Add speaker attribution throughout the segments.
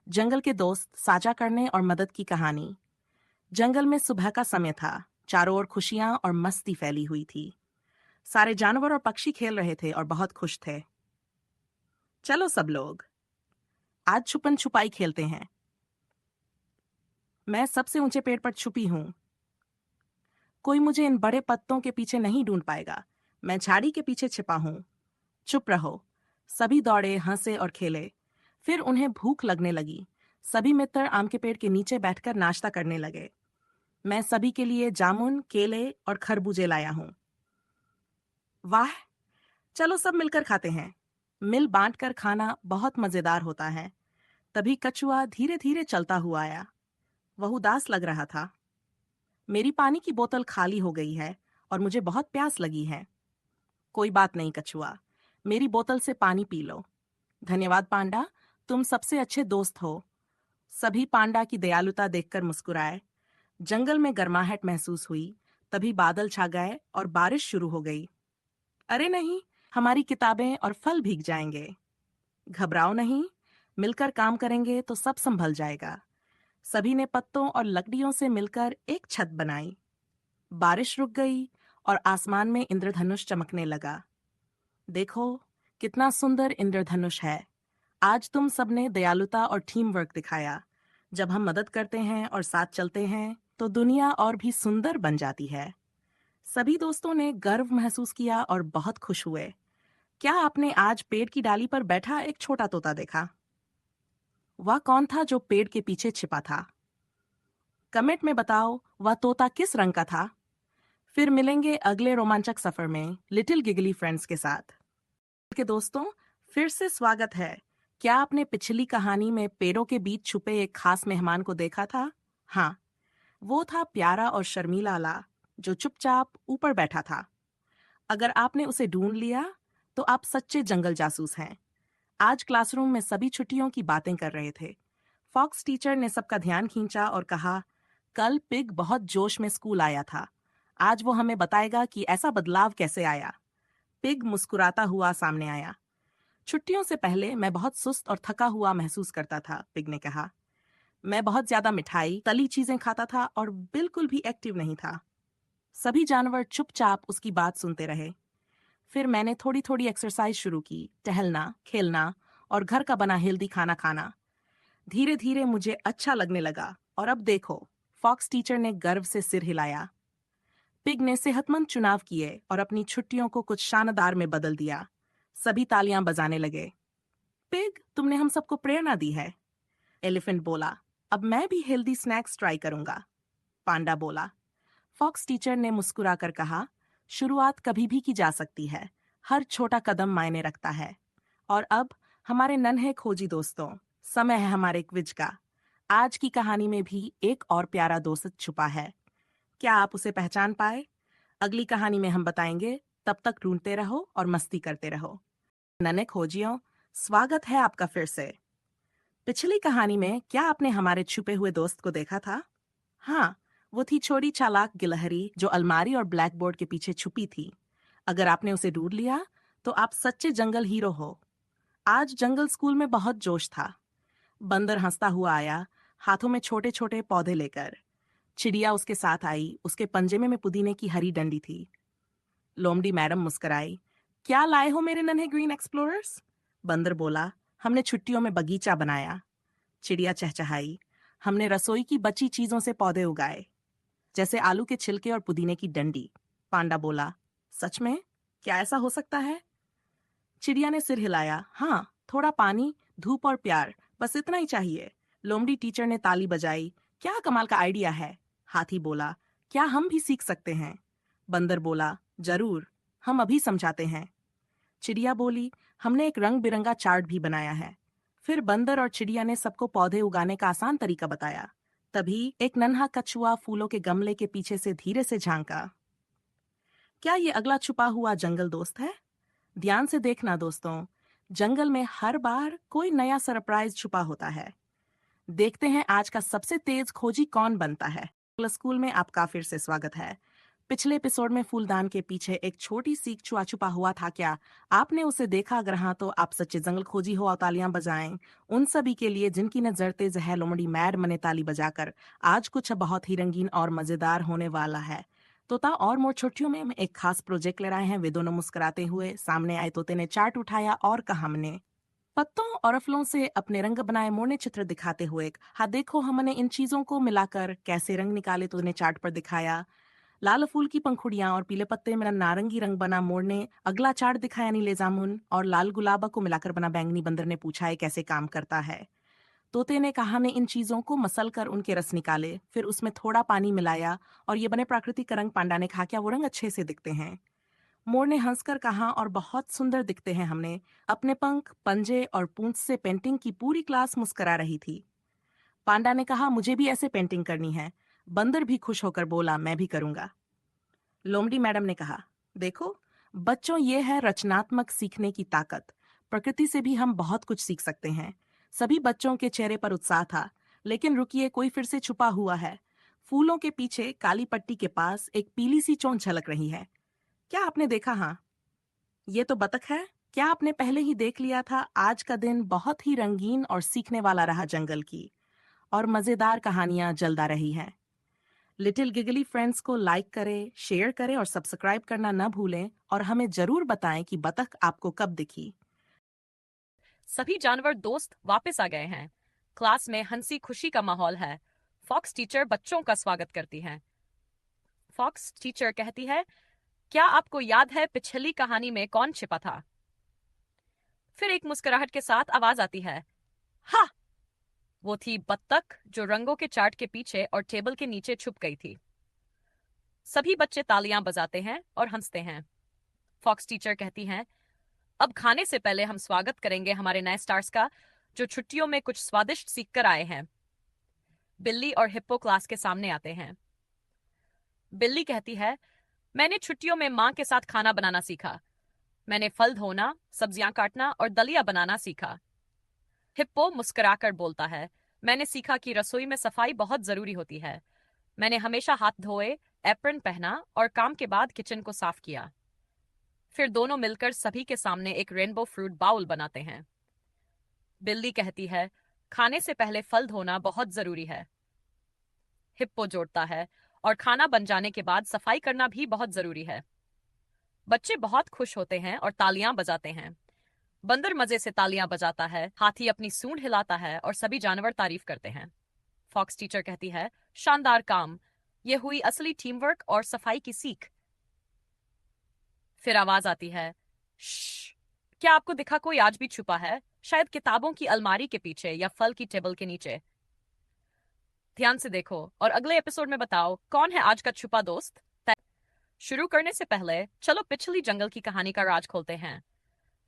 Speaker 1: जंगल के दोस्त साझा करने और मदद की कहानी। जंगल में सुबह का समय था। चारों ओर खुशियां और मस्ती फैली हुई थी। सारे जानवर और पक्षी खेल रहे थे और बहुत खुश थे। चलो सब लोग, आज छुपन छुपाई खेलते हैं। मैं सबसे ऊंचे पेड़ पर छुपी हूँ। कोई मुझे इन बड़े पत्तों के पीछे नहीं ढूंढ पाएगा। मैं झाड़ी के पीछे छिपा हूँ। चुप रहो। सभी दौड़े, हंसे और खेले। फिर उन्हें भूख लगने लगी। सभी मित्र आम के पेड़ के नीचे बैठकर नाश्ता करने लगे। मैं सभी के लिए जामुन, केले और खरबूजे लाया हूँ। वाह, चलो सब मिलकर खाते हैं। मिल बांट कर खाना बहुत मजेदार होता है। तभी कछुआ धीरे धीरे चलता हुआ आया। वह उदास लग रहा था। मेरी पानी की बोतल खाली हो गई है और मुझे बहुत प्यास लगी है। कोई बात नहीं कछुआ, मेरी बोतल से पानी पी लो। धन्यवाद पांडा, तुम सबसे अच्छे दोस्त हो। सभी पांडा की दयालुता देखकर मुस्कुराए। जंगल में गर्माहट महसूस हुई। तभी बादल छा गए और बारिश शुरू हो गई। अरे नहीं, हमारी किताबें और फल भीग जाएंगे। घबराओ नहीं, मिलकर काम करेंगे तो सब संभल जाएगा। सभी ने पत्तों और लकड़ियों से मिलकर एक छत बनाई। बारिश रुक गई और आसमान में इंद्रधनुष चमकने लगा। देखो, कितना सुंदर इंद्रधनुष है। आज तुम सबने दयालुता और टीम वर्क दिखाया। जब हम मदद करते हैं और साथ चलते हैं तो दुनिया और भी सुंदर बन जाती है। सभी दोस्तों ने गर्व महसूस किया और बहुत खुश हुए। क्या आपने आज पेड़ की डाली पर बैठा एक छोटा तोता देखा? वह कौन था जो पेड़ के पीछे छिपा था? कमेंट में बताओ वह तोता किस रंग का था। फिर मिलेंगे अगले रोमांचक सफर में लिटिल गिगली फ्रेंड्स के साथ। के दोस्तों, फिर से स्वागत है। क्या आपने पिछली कहानी में पेड़ों के बीच छुपे एक खास मेहमान को देखा था? हाँ, वो था प्यारा और शर्मीला ला, जो चुपचाप ऊपर बैठा था। अगर आपने उसे ढूंढ लिया तो आप सच्चे जंगल जासूस हैं। आज क्लासरूम में सभी छुट्टियों की बातें कर रहे थे। फॉक्स टीचर ने सबका ध्यान खींचा और कहा, कल पिग बहुत जोश में स्कूल आया था। आज वो हमें बताएगा कि ऐसा बदलाव कैसे आया। पिग मुस्कुराता हुआ सामने आया। छुट्टियों से पहले मैं बहुत सुस्त और थका हुआ महसूस करता था, पिग ने कहा। मैं बहुत ज्यादा मिठाई, तली चीजें खाता था और बिल्कुल भी एक्टिव नहीं था। सभी जानवर चुपचाप उसकी बात सुनते रहे। फिर मैंने थोड़ी थोड़ी एक्सरसाइज शुरू की, टहलना, खेलना और घर का बना हेल्दी खाना खाना। धीरे धीरे मुझे अच्छा लगने लगा और अब देखो, फॉक्स टीचर ने गर्व से सिर हिलाया। पिग ने सेहतमंद चुनाव किए और अपनी छुट्टियों को कुछ शानदार में बदल दिया। सभी तालियां बजाने लगे। पिग, तुमने हम सबको प्रेरणा दी है। एलिफेंट बोला, अब मैं भी हेल्दी स्नैक्स ट्राई करूंगा। पांडा बोला। फॉक्स टीचर ने मुस्कुराकर कहा, शुरुआत कभी भी की जा सकती है। हर छोटा कदम मायने रखता है। और अब हमारे नन्हे खोजी दोस्तों, समय है हमारे क्विज का। आज की कहानी में भी एक और प्यारा दोस्त छुपा है। क्या आप उसे पहचान पाए? अगली कहानी में हम बताएंगे। तब तक ढूंढते रहो और मस्ती करते रहो। नन्हे खोजियों, स्वागत है आपका फिर से। पिछली कहानी में क्या आपने हमारे छुपे हुए दोस्त को देखा था? हाँ, वो थी छोटी चालाक गिलहरी जो अलमारी और ब्लैक बोर्ड के पीछे छुपी थी। अगर आपने उसे ढूंढ लिया तो आप सच्चे जंगल हीरो हो। आज जंगल स्कूल में बहुत जोश था। बंदर हंसता हुआ आया, हाथों में छोटे छोटे पौधे लेकर। चिड़िया उसके साथ आई, उसके पंजे में पुदीने की हरी डंडी थी। लोमड़ी मैडम मुस्कुराई, क्या लाए हो मेरे नन्हे ग्रीन एक्सप्लोरर्स? बंदर बोला, हमने छुट्टियों में बगीचा बनाया। चिड़िया चहचहाई, हमने रसोई की बची चीजों से पौधे उगाए, जैसे आलू के छिलके और पुदीने की डंडी। पांडा बोला, सच में? क्या ऐसा हो सकता है? चिड़िया ने सिर हिलाया, हाँ, थोड़ा पानी, धूप और प्यार, बस इतना ही चाहिए। लोमड़ी टीचर ने ताली बजाई, क्या कमाल का आइडिया है। हाथी बोला, क्या हम भी सीख सकते हैं? बंदर बोला, जरूर, हम अभी समझाते हैं। चिड़िया बोली, हमने एक रंग बिरंगा चार्ट भी बनाया है। फिर बंदर और चिड़िया ने सबको पौधे उगाने का आसान तरीका बताया। तभी एक नन्हा कछुआ फूलों के गमले के पीछे से धीरे से झांका। क्या ये अगला छुपा हुआ जंगल दोस्त है? ध्यान से देखना दोस्तों, जंगल में हर बार कोई नया सरप्राइज छुपा होता है। देखते हैं आज का सबसे तेज खोजी कौन बनता है। स्कूल में आपका फिर से स्वागत है। पिछले एपिसोड में फूलदान के पीछे एक छोटी सी चुआ छुपा हुआ था क्या? आपने उसे देखा? अगर हाँ तो आप सच्चे जंगल खोजी हो और तालियां बजाएं। उन सभी के लिए जिनकी नजर तेज है, लोमड़ी मैड मने ताली बजाकर। आज कुछ बहुत ही रंगीन और मजेदार होने वाला है। तोता और मोर छुट्टियों में हम एक खास प्रोजेक्ट ले रहे हैं। वे दोनों मुस्कुराते हुए सामने आए। तोते ने चार्ट उठाया और कहा, हमने पत्तों और फलों से अपने रंग बनाए। मोर ने चित्र दिखाते हुए, हाँ देखो हमने इन चीजों को मिलाकर कैसे रंग निकाले। तो ने चार्ट पर दिखाया। लाल फूल की पंखुड़ियां और पीले पत्ते मेरा नारंगी रंग बना। मोर ने अगला चार्ट दिखाया। नीले जामुन और लाल गुलाबा को मिलाकर बना बैंगनी। बंदर ने पूछा, ये कैसे काम करता है? तोते ने कहा, ने इन चीजों को मसल कर उनके रस निकाले, फिर उसमें थोड़ा पानी मिलाया और ये बने प्राकृतिक रंग। पांडा ने कहा, क्या वो रंग अच्छे से दिखते हैं? मोर ने हंसकर कहा, और बहुत सुंदर दिखते हैं। हमने अपने पंख, पंजे और पूंछ से पेंटिंग की। पूरी क्लास मुस्करा रही थी। पांडा ने कहा, मुझे भी ऐसे पेंटिंग करनी है। बंदर भी खुश होकर बोला, मैं भी करूंगा। लोमड़ी मैडम ने कहा, देखो बच्चों, ये है रचनात्मक सीखने की ताकत। प्रकृति से भी हम बहुत कुछ सीख सकते हैं। सभी बच्चों के चेहरे पर उत्साह था। लेकिन रुकिए, कोई फिर से छुपा हुआ है। फूलों के पीछे काली पट्टी के पास एक पीली सी चोंच झलक रही है। क्या आपने देखा? हाँ, ये तो बतख है। क्या आपने पहले ही देख लिया था? आज का दिन बहुत ही रंगीन और सीखने वाला रहा। जंगल की और मजेदार कहानियां जल्द आ रही हैं। लिटिल गिगली फ्रेंड्स को लाइक करें, शेयर करें और सब्सक्राइब करना न भूलें। और हमें जरूर बताएं कि बतख आपको कब दिखी।
Speaker 2: सभी जानवर दोस्त वापस आ गए हैं। क्लास में हंसी खुशी का माहौल है। फॉक्स टीचर बच्चों का स्वागत करती है। फॉक्स टीचर कहती है, क्या आपको याद है पिछली कहानी में कौन छिपा था? फिर एक मुस्कुराहट के साथ आवाज आती है, हा! वो थी बत्तख जो रंगों के चार्ट के पीछे और टेबल के नीचे छुप गई थी। सभी बच्चे तालियां बजाते हैं और हंसते हैं। फॉक्स टीचर कहती हैं, अब खाने से पहले हम स्वागत करेंगे हमारे नए स्टार्स का, जो छुट्टियों में कुछ स्वादिष्ट सीख कर आए हैं। बिल्ली और हिप्पो क्लास के सामने आते हैं। बिल्ली कहती है, मैंने छुट्टियों में माँ के साथ खाना बनाना सीखा। मैंने फल धोना, सब्जियां काटना और दलिया बनाना सीखा। हिप्पो मुस्कुराकर बोलता है, मैंने सीखा कि रसोई में सफाई बहुत जरूरी होती है। मैंने हमेशा हाथ धोए, एप्रन पहना और काम के बाद किचन को साफ किया। फिर दोनों मिलकर सभी के सामने एक रेनबो फ्रूट बाउल बनाते हैं। बिल्ली कहती है, खाने से पहले फल धोना बहुत जरूरी है। हिप्पो जोड़ता है, और खाना बन जाने के बाद सफाई करना भी बहुत जरूरी है। बच्चे बहुत खुश होते हैं और तालियां बजाते हैं। बंदर मजे से तालियां बजाता है, हाथी अपनी सूंड हिलाता है और सभी जानवर तारीफ करते हैं। फॉक्स टीचर कहती है, शानदार काम! ये हुई असली टीम वर्क और सफाई की सीख। फिर आवाज आती है, श्श! क्या आपको दिखा कोई आज भी छुपा है? शायद किताबों की अलमारी के पीछे या फल की टेबल के नीचे। ध्यान से देखो और अगले एपिसोड में बताओ कौन है आज का छुपा दोस्त। शुरू करने से पहले चलो पिछली जंगल की कहानी का राज खोलते हैं।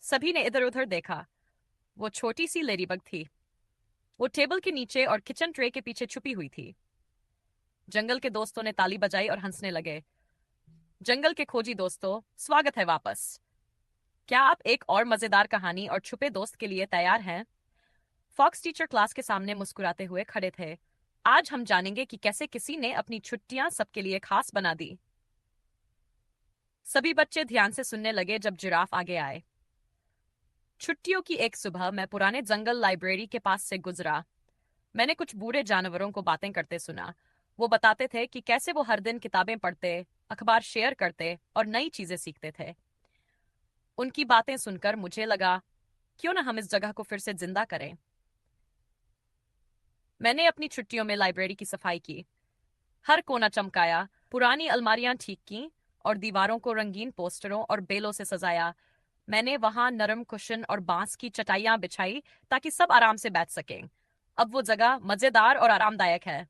Speaker 2: सभी ने इधर उधर देखा। वो छोटी सी लेडीबग थी। वो टेबल के नीचे और किचन ट्रे के पीछे छुपी हुई थी। जंगल के दोस्तों ने ताली बजाई और हंसने लगे। जंगल के खोजी दोस्तों, स्वागत है वापस। क्या आप एक और मजेदार कहानी और छुपे दोस्त के लिए तैयार हैं? फॉक्स टीचर क्लास के सामने मुस्कुराते हुए खड़े थे। आज हम जानेंगे कि कैसे किसी ने अपनी छुट्टियां सबके लिए खास बना दी। सभी बच्चे ध्यान से सुनने लगे जब जिराफ आगे आए। छुट्टियों की एक सुबह मैं पुराने जंगल लाइब्रेरी के पास से गुजरा। मैंने कुछ बूढ़े जानवरों को बातें करते सुना। वो बताते थे कि कैसे वो हर दिन किताबें पढ़ते, अखबार शेयर करते और नई चीजें सीखते थे। उनकी बातें सुनकर मुझे लगा, क्यों ना हम इस जगह को फिर से जिंदा करें। मैंने अपनी छुट्टियों में लाइब्रेरी की सफाई की, हर कोना चमकाया, पुरानी अलमारियां ठीक की और दीवारों को रंगीन पोस्टरों और बेलों से सजाया। मैंने वहां नरम कुशन और बांस की चटाइयां बिछाई ताकि सब आराम से बैठ सकें। अब वो जगह मजेदार और आरामदायक है।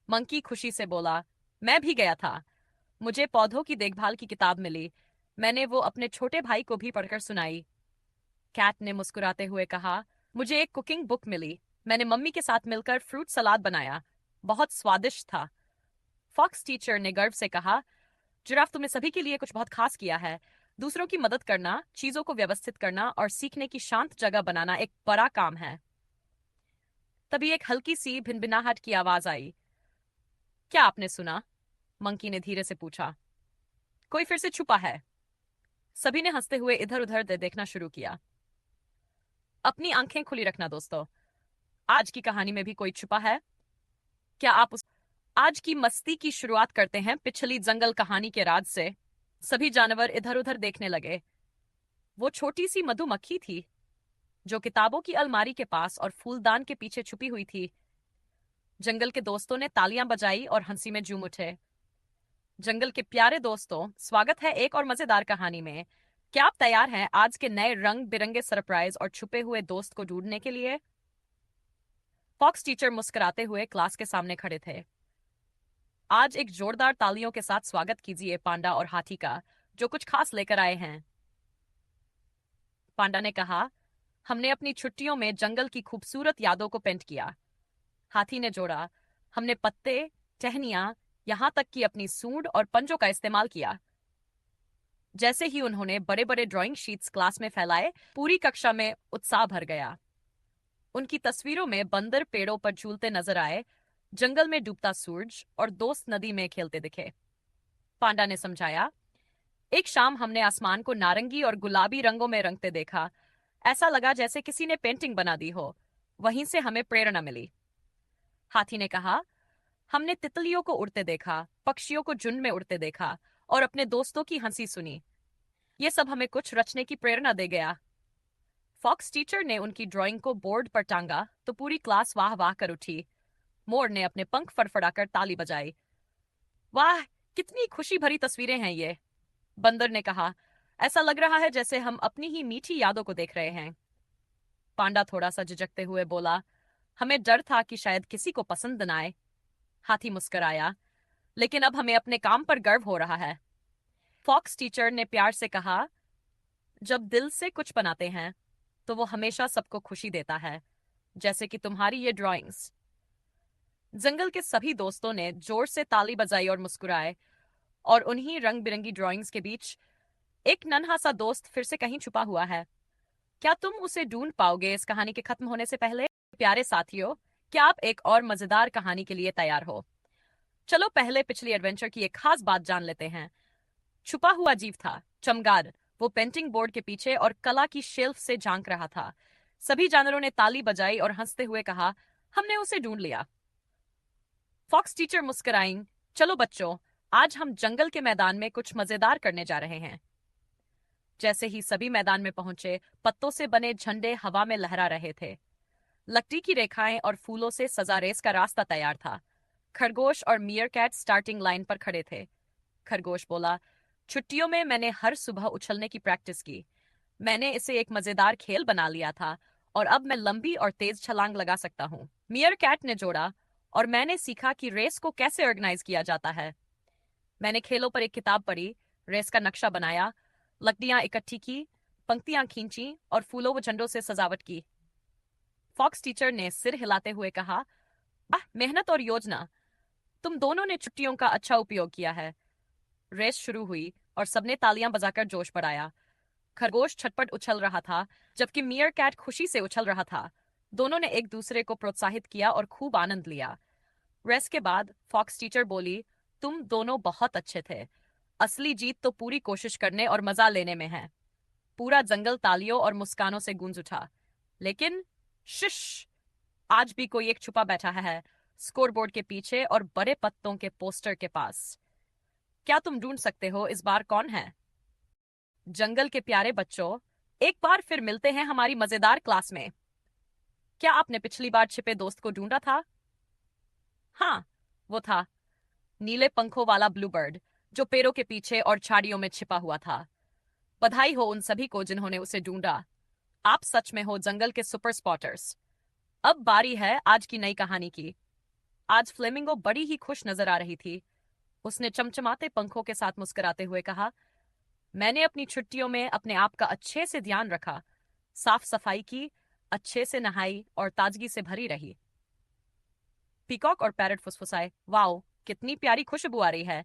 Speaker 2: मंकी खुशी से बोला, मैं भी गया था। मुझे पौधों की देखभाल की किताब मिली। मैंने वो अपने छोटे भाई को भी पढ़कर सुनाई। कैट ने मुस्कुराते हुए कहा, मुझे एक कुकिंग बुक मिली। मैंने मम्मी के साथ मिलकर फ्रूट सलाद बनाया। बहुत स्वादिष्ट था। फॉक्स टीचर ने गर्व से कहा, जिराफ, तुमने सभी के लिए कुछ बहुत खास किया है। दूसरों की मदद करना, चीजों को व्यवस्थित करना और सीखने की शांत जगह बनाना एक बड़ा काम है। तभी एक हल्की सी भिनभिनाहट की आवाज आई। क्या आपने सुना? मंकी ने धीरे से पूछा। कोई फिर से छुपा है? सभी ने हंसते हुए इधर उधर देखना शुरू किया। अपनी आंखें खुली रखना दोस्तों, आज की कहानी में भी कोई छुपा है क्या? आज की मस्ती की शुरुआत करते हैं पिछली जंगल कहानी के राज से। सभी जानवर इधर उधर देखने लगे। वो छोटी सी मधुमक्खी थी जो किताबों की अलमारी के पास और फूलदान के पीछे छुपी हुई थी। जंगल के दोस्तों ने तालियां बजाई और हंसी में झूम उठे। जंगल के प्यारे दोस्तों, स्वागत है एक और मजेदार कहानी में। क्या आप तैयार हैं आज के नए रंग बिरंगे सरप्राइज और छुपे हुए दोस्त को ढूंढने के लिए? फॉक्स टीचर मुस्कुराते हुए क्लास के सामने खड़े थे। आज एक जोरदार तालियों के साथ स्वागत कीजिए पांडा और हाथी का, जो कुछ खास लेकर आए हैं। पांडा ने कहा, हमने अपनी छुट्टियों में जंगल की खूबसूरत यादों को पेंट किया। हाथी ने जोड़ा, हमने पत्ते, टहनियां, यहां तक कि अपनी सूंड और पंजों का इस्तेमाल किया। जैसे ही उन्होंने बड़े बड़े ड्राइंग शीट्स क्लास में फैलाए, पूरी कक्षा में उत्साह भर गया। उनकी तस्वीरों में बंदर पेड़ों पर झूलते नजर आए, जंगल में डूबता सूरज और दोस्त नदी में खेलते दिखे। पांडा ने समझाया, एक शाम हमने आसमान को नारंगी और गुलाबी रंगों में रंगते देखा। ऐसा लगा जैसे किसी ने पेंटिंग बना दी हो। वहीं से हमें प्रेरणा मिली। हाथी ने कहा, हमने तितलियों को उड़ते देखा, पक्षियों को झुंड में उड़ते देखा और अपने दोस्तों की हंसी सुनी। ये सब हमें कुछ रचने की प्रेरणा दे गया। फॉक्स टीचर ने उनकी ड्राइंग को बोर्ड पर टांगा तो पूरी क्लास वाह वाह कर उठी। मोर ने अपने पंख फड़फड़ाकर ताली बजाई। वाह, कितनी खुशी भरी तस्वीरें हैं ये, बंदर ने कहा। ऐसा लग रहा है जैसे हम अपनी ही मीठी यादों को देख रहे हैं। पांडा थोड़ा सा झिझकते हुए बोला, हमें डर था कि शायद किसी को पसंद न आए। हाथी मुस्कुराया, लेकिन अब हमें अपने काम पर गर्व हो रहा है। फॉक्स टीचर ने प्यार से कहा, जब दिल से कुछ बनाते हैं तो वो हमेशा सबको खुशी देता है, जैसे कि तुम्हारी ये ड्राइंग्स। जंगल के सभी दोस्तों ने जोर से ताली बजाई और मुस्कुराए, और उन्हीं रंग बिरंगी ड्राइंग्स के बीच एक नन्हा सा दोस्त फिर से कहीं छुपा हुआ है। क्या तुम उसे ढूंढ पाओगे इस कहानी के खत्म होने से पहले? प्यारे साथियों, क्या आप एक और मजेदार कहानी के लिए तैयार हो? चलो पहले पिछली एडवेंचर की एक खास बात जान लेते हैं। छुपा हुआ जीव था चमगादड़। वो पेंटिंग बोर्ड के पीछे और कला की शेल्फ से झांक रहा था। सभी जानवरों ने ताली बजाई और हंसते हुए कहा, हमने उसे ढूंढ लिया। फॉक्स टीचर मुस्कुराई, चलो बच्चों, आज हम जंगल के मैदान में कुछ मजेदार करने जा रहे हैं। जैसे ही सभी मैदान में पहुंचे, पत्तों से बने झंडे हवा में लहरा रहे थे। लकड़ी की रेखाएं और फूलों से सजा रेस का रास्ता तैयार था। खरगोश और मीयरकैट स्टार्टिंग लाइन पर खड़े थे। खरगोश बोला, छुट्टियों में मैंने हर सुबह उछलने की प्रैक्टिस की। मैंने इसे एक मजेदार खेल बना लिया था और अब मैं लंबी और तेज छलांग लगा सकता हूँ। मीयरकैट ने जोड़ा, और मैंने सीखा कि रेस को कैसे ऑर्गेनाइज किया जाता है। मैंने खेलों पर एक किताब पढ़ी, रेस का नक्शा बनाया, लकड़ियां इकट्ठी की, पंक्तियां खींची और फूलों व झंडों से सजावट की। फॉक्स टीचर ने सिर हिलाते हुए कहा, वाह, मेहनत और योजना, तुम दोनों ने छुट्टियों का अच्छा उपयोग किया है। रेस शुरू हुई और सबने तालियां बजाकर जोश बढ़ाया। खरगोश छटपट उछल रहा था, जबकि मियर कैट खुशी से उछल रहा था। दोनों ने एक दूसरे को प्रोत्साहित किया और खूब आनंद लिया। रेस के बाद फॉक्स टीचर बोली, तुम दोनों बहुत अच्छे थे। असली जीत तो पूरी कोशिश करने और मजा लेने में है। पूरा जंगल तालियों और मुस्कानों से गूंज उठा। लेकिन शिश, आज भी कोई एक छुपा बैठा है, स्कोरबोर्ड के पीछे और बड़े पत्तों के पोस्टर के पास। क्या तुम ढूंढ सकते हो इस बार कौन है? जंगल के प्यारे बच्चों, एक बार फिर मिलते हैं हमारी मजेदार क्लास में। क्या आपने पिछली बार छिपे दोस्त को ढूंढा था? हाँ, वो था नीले पंखों वाला ब्लूबर्ड, जो पेड़ों के पीछे और झाड़ियों में छिपा हुआ था। बधाई हो उन सभी को जिन्होंने उसे ढूंढा। आप सच में हो जंगल के सुपर स्पॉटर्स। अब बारी है आज की नई कहानी की। आज फ्लेमिंगो बड़ी ही खुश नजर आ रही थी। उसने चमचमाते पंखों के साथ मुस्कुराते हुए कहा, मैंने अपनी छुट्टियों में अपने आप का अच्छे से ध्यान रखा, साफ सफाई की, अच्छे से नहाई और ताजगी से भरी रही। पीकॉक और पैरट फुसफुसाए, वाओ, कितनी प्यारी खुशबू आ रही है।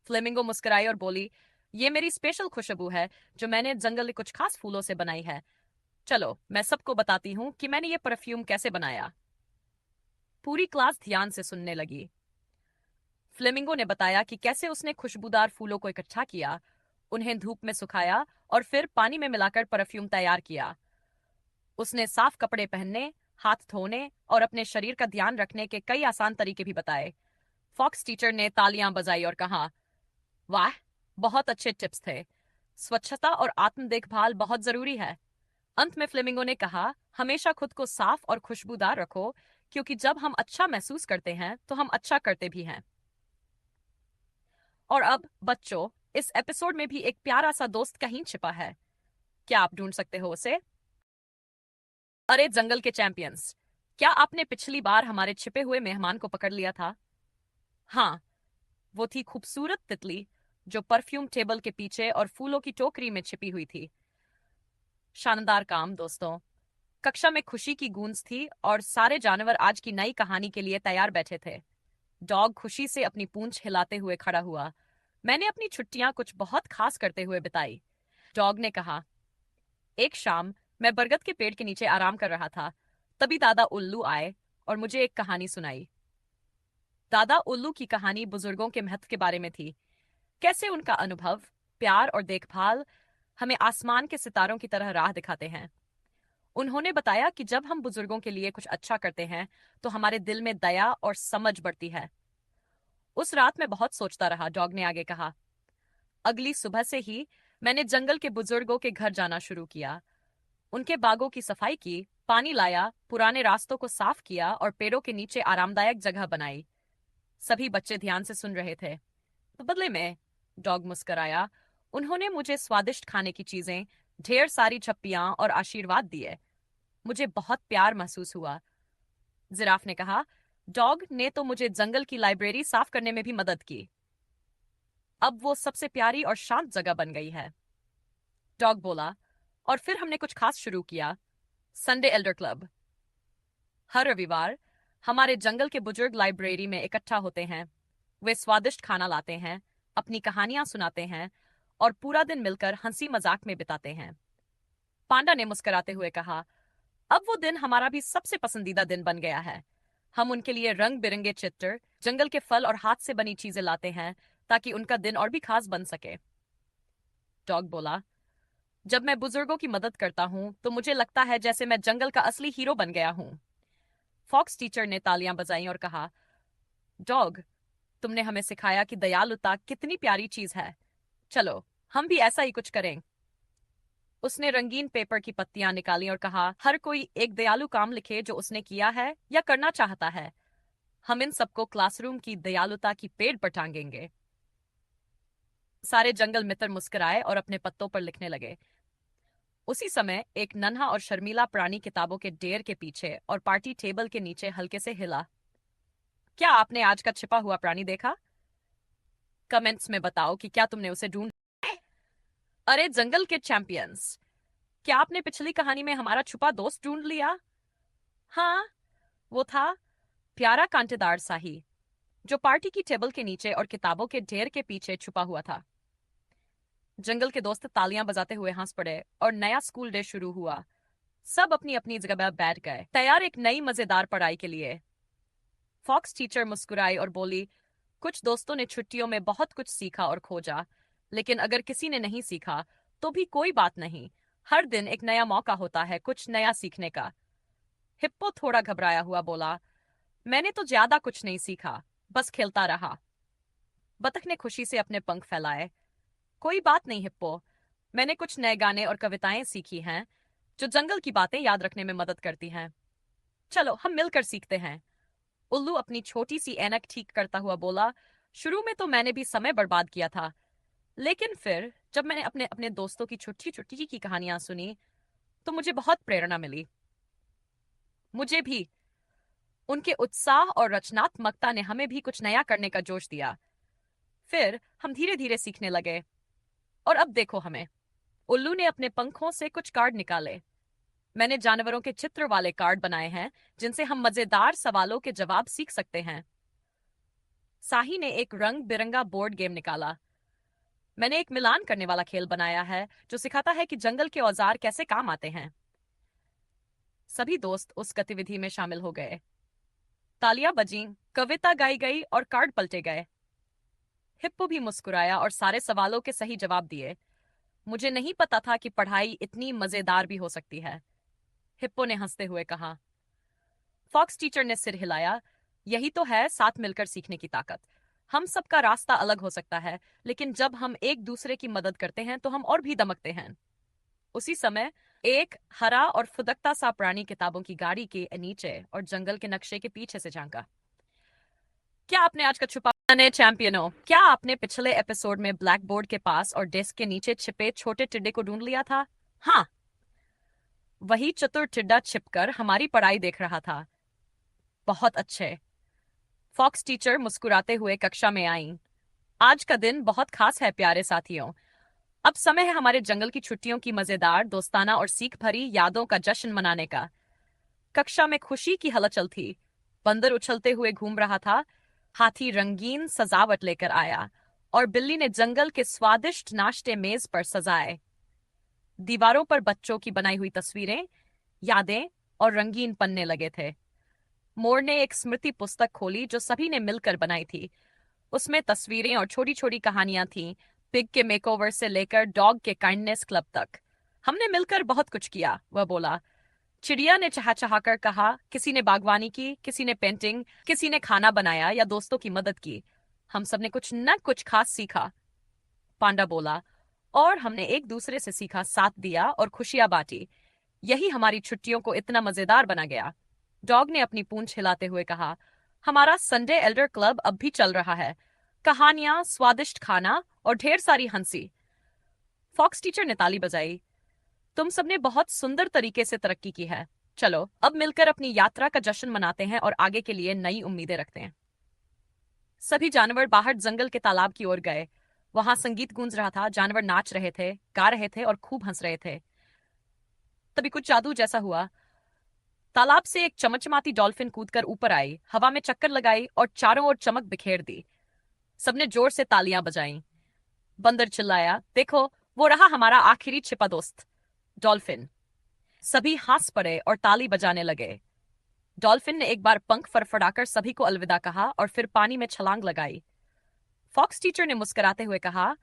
Speaker 2: फ्लेमिंगो मुस्कुराई और बोली, ये मेरी स्पेशल खुशबू है जो मैंने जंगल के कुछ खास फूलों से बनाई है। चलो मैं सबको बताती हूँ कि मैंने ये परफ्यूम कैसे बनाया। पूरी क्लास ध्यान से सुनने लगी। फ्लेमिंगो ने बताया कि कैसे उसने खुशबूदार फूलों को इकट्ठा किया, उन्हें धूप में सुखाया और फिर पानी में मिलाकर परफ्यूम तैयार किया। उसने साफ कपड़े पहनने, हाथ धोने और अपने शरीर का ध्यान रखने के कई आसान तरीके भी बताए। फॉक्स टीचर ने तालियां बजाई और कहा, वाह, बहुत अच्छे टिप्स थे। स्वच्छता और आत्म देखभाल बहुत जरूरी है। अंत में फ्लेमिंगो ने कहा, हमेशा खुद को साफ और खुशबूदार रखो, क्योंकि जब हम अच्छा महसूस करते हैं तो हम अच्छा करते भी हैं। और अब बच्चों, इस एपिसोड में भी एक प्यारा सा दोस्त कहीं छिपा है। क्या आप ढूंढ सकते हो उसे? अरे जंगल के चैंपियंस, क्या आपने पिछली बार हमारे छिपे हुए मेहमान को पकड़ लिया था? हाँ, वो थी खूबसूरत तितली जो परफ्यूम टेबल के पीछे और फूलों की टोकरी में छिपी हुई थी। शानदार काम दोस्तों। कक्षा में खुशी की गूंज थी और सारे जानवर आज की नई कहानी के लिए तैयार बैठे थे। डॉग खुशी से अपनी पूंछ हिलाते हुए खड़ा हुआ। मैंने अपनी छुट्टियां कुछ बहुत खास करते हुए बिताई। डॉग ने कहा, एक शाम मैं बरगद के पेड़ के नीचे आराम कर रहा था। तभी दादा उल्लू आए और मुझे एक कहानी सुनाई। दादा उल्लू की कहानी बुजुर्गों के महत्व के बारे में थी। कैसे उनका अनुभव, प्यार और देखभाल हमें आसमान के सितारों की तरह राह दिखाते हैं। उन्होंने बताया कि जब हम बुजुर्गों के लिए कुछ अच्छा करते हैं तो हमारे दिल में दया और समझ बढ़ती है। उस रात मैं बहुत सोचता रहा, डॉग ने आगे कहा। अगली सुबह से ही मैंने जंगल के बुजुर्गों के घर जाना शुरू किया। उनके बागों की सफाई की, पानी लाया, पुराने रास्तों को साफ किया और पेड़ों के नीचे आरामदायक जगह बनाई। सभी बच्चे ध्यान से सुन रहे थे। तो बदले में, डॉग मुस्कराया, उन्होंने मुझे स्वादिष्ट खाने की चीजें, ढेर सारी छप्पियां और आशीर्वाद दिए। मुझे बहुत प्यार महसूस हुआ। जिराफ ने कहा, डॉग ने तो मुझे जंगल की लाइब्रेरी साफ करने में भी मदद की। अब वो सबसे प्यारी और शांत जगह बन गई है। डॉग बोला, और फिर हमने कुछ खास शुरू किया, संडे एल्डर क्लब। हर रविवार हमारे जंगल के बुजुर्ग लाइब्रेरी में इकट्ठा होते हैं। वे स्वादिष्ट खाना लाते हैं, अपनी कहानियां सुनाते हैं और पूरा दिन मिलकर हंसी मजाक में बिताते हैं। पांडा ने मुस्कुराते हुए कहा, अब वो दिन हमारा भी सबसे पसंदीदा दिन बन गया है। हम उनके लिए रंग बिरंगे चित्र, जंगल के फल और हाथ से बनी चीजें लाते हैं ताकि उनका दिन और भी खास बन सके। डॉग बोला, जब मैं बुजुर्गों की मदद करता हूँ तो मुझे लगता है जैसे मैं जंगल का असली हीरो बन गया हूँ। फॉक्स टीचर ने तालियां बजाईं और कहा, डॉग, तुमने हमें सिखाया कि दयालुता कितनी प्यारी चीज है। चलो, हम भी ऐसा ही कुछ करें। उसने रंगीन पेपर की पत्तियां निकाली और कहा, हर कोई एक दयालु काम लिखे जो उसने किया है या करना चाहता है। हम इन सबको क्लासरूम की दयालुता की पेड़ पर टांगेंगे। सारे जंगल मित्र मुस्कुराए और अपने पत्तों पर लिखने लगे। उसी समय एक नन्हा और शर्मीला प्राणी किताबों के ढेर के पीछे और पार्टी टेबल के नीचे हल्के से हिला। क्या आपने आज का छिपा हुआ प्राणी देखा? कमेंट्स में बताओ कि क्या तुमने उसे ढूंढ। अरे जंगल के चैंपियंस, क्या आपने पिछली कहानी में हमारा छुपा दोस्त ढूंढ लिया? हाँ, वो था प्यारा कांटेदार साही, जो पार्टी की टेबल के नीचे और किताबों के ढेर के पीछे छुपा हुआ था। जंगल के दोस्त तालियां बजाते हुए हंस पड़े और नया स्कूल डे शुरू हुआ। सब अपनी अपनी जगह पर बैठ गए, तैयार एक नई मजेदार पढ़ाई के लिए। फॉक्स टीचर मुस्कुराई और बोली, कुछ दोस्तों ने छुट्टियों में बहुत कुछ सीखा और खोजा, लेकिन अगर किसी ने नहीं सीखा तो भी कोई बात नहीं। हर दिन एक नया मौका होता है कुछ नया सीखने का। हिप्पो थोड़ा घबराया हुआ बोला, मैंने तो ज्यादा कुछ नहीं सीखा, बस खेलता रहा। बतख ने खुशी से अपने पंख फैलाए। कोई बात नहीं हिप्पो, मैंने कुछ नए गाने और कविताएं सीखी हैं जो जंगल की बातें याद रखने में मदद करती हैं। चलो हम मिलकर सीखते हैं। उल्लू अपनी छोटी सी ऐनक ठीक करता हुआ बोला, शुरू में तो मैंने भी समय बर्बाद किया था, लेकिन फिर जब मैंने अपने अपने दोस्तों की छोटी छोटी की कहानियां सुनी तो मुझे बहुत प्रेरणा मिली। मुझे भी। उनके उत्साह और रचनात्मकता ने हमें भी कुछ नया करने का जोश दिया। फिर हम धीरे धीरे सीखने लगे और अब देखो हमें। उल्लू ने अपने पंखों से कुछ कार्ड निकाले। मैंने जानवरों के चित्र वाले कार्ड बनाए हैं जिनसे हम मजेदार सवालों के जवाब सीख सकते हैं। साही ने एक रंग बिरंगा बोर्ड गेम निकाला। मैंने एक मिलान करने वाला खेल बनाया है जो सिखाता है कि जंगल के औजार कैसे काम आते हैं। सभी दोस्त उस गतिविधि में शामिल हो गए। तालियां बजीं, कविता गाई गई और कार्ड पलटे गए। हिप्पो भी मुस्कुराया और सारे सवालों के सही जवाब दिए। मुझे नहीं पता था कि पढ़ाई इतनी मजेदार भी हो सकती है, हिप्पो ने हंसते हुए कहा। फॉक्स टीचर ने सिर हिलाया। यही तो है साथ मिलकर सीखने की ताकत। हम सबका रास्ता अलग हो सकता है, लेकिन जब हम एक दूसरे की मदद करते हैं तो हम और भी दमकते हैं। उसी समय एक हरा और फुदकता सा प्राणी किताबों की गाड़ी के नीचे और जंगल के नक्शे के पीछे से झांका। क्या आपने आज का छुपाने चैंपियन हो? क्या आपने पिछले एपिसोड में ब्लैक बोर्ड के पास और डेस्क के नीचे छिपे छोटे टिड्डे को ढूंढ लिया था? हाँ, वही चतुर टिड्डा छिपकर हमारी पढ़ाई देख रहा था। बहुत अच्छे। फॉक्स टीचर मुस्कुराते हुए कक्षा में आईं। आज का दिन बहुत खास है प्यारे साथियों। अब समय है हमारे जंगल की छुट्टियों की मजेदार, दोस्ताना और सीख भरी यादों का जश्न मनाने का। कक्षा में खुशी की हलचल थी। बंदर उछलते हुए घूम रहा था, हाथी रंगीन सजावट लेकर आया और बिल्ली ने जंगल के स्वादिष्ट नाश्ते मेज पर सजाए। दीवारों पर बच्चों की बनाई हुई तस्वीरें, यादें और रंगीन पन्ने लगे थे। मोर ने एक स्मृति पुस्तक खोली जो सभी ने मिलकर बनाई थी। उसमें तस्वीरें और छोटी छोटी कहानियां थीं, पिग के मेकओवर से लेकर डॉग के काइंडनेस क्लब तक। हमने मिलकर बहुत कुछ किया, वह बोला। चिड़िया ने चहचहाकर कहा। किसी ने बागवानी की, किसी ने पेंटिंग, किसी ने खाना बनाया या दोस्तों की मदद की। हम सब ने कुछ न कुछ खास सीखा, पांडा बोला। और हमने एक दूसरे से सीखा, साथ दिया और खुशियां बांटी। यही हमारी छुट्टियों को इतना मजेदार बना गया। डॉग ने अपनी पूंछ हिलाते हुए कहा। हमारा संडे एल्डर क्लब अब भी चल रहा है। कहानियां, स्वादिष्ट खाना और ढेर सारी हंसी। फॉक्स टीचर ने ताली बजाई। तुम सबने बहुत सुंदर तरीके से तरक्की की है। चलो अब मिलकर अपनी यात्रा का जश्न मनाते हैं और आगे के लिए नई उम्मीदें रखते हैं। सभी जानवर बाहर जंगल के तालाब की ओर गए। वहां संगीत गूंज रहा था, जानवर नाच रहे थे, गा रहे थे और खूब हंस रहे थे। तभी कुछ जादू जैसा हुआ। तालाब से एक चमचमाती डॉल्फिन कूदकर ऊपर आई, हवा में चक्कर लगाई और चारों ओर चमक बिखेर दी। सबने जोर से तालियां बजाईं। बंदर चिल्लाया, देखो, वो रहा हमारा आखिरी छिपा दोस्त, डॉल्फिन। सभी हंस पड़े और ताली बजाने लगे। डॉल्फिन ने एक बार पंख फड़फड़ाकर सभी को अलविदा कहा और फिर पानी में छलांग लगाई। फॉक्स टीचर ने मुस्कुराते हुए कहा,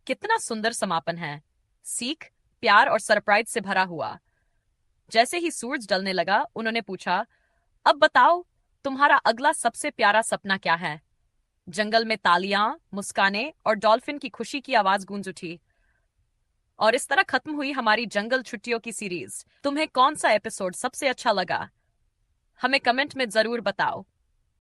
Speaker 2: कितना सुंदर समापन है। सीख, प्यार और सरप्राइज से भरा हुआ। जैसे ही सूरज ढलने लगा, उन्होंने पूछा, अब बताओ, तुम्हारा अगला सबसे प्यारा सपना क्या है? जंगल में तालियां, मुस्काने और डॉल्फिन की खुशी की आवाज गूंज उठी। और इस तरह खत्म हुई हमारी जंगल छुट्टियों की सीरीज। तुम्हें कौन सा एपिसोड सबसे अच्छा लगा? हमें कमेंट में जरूर बताओ।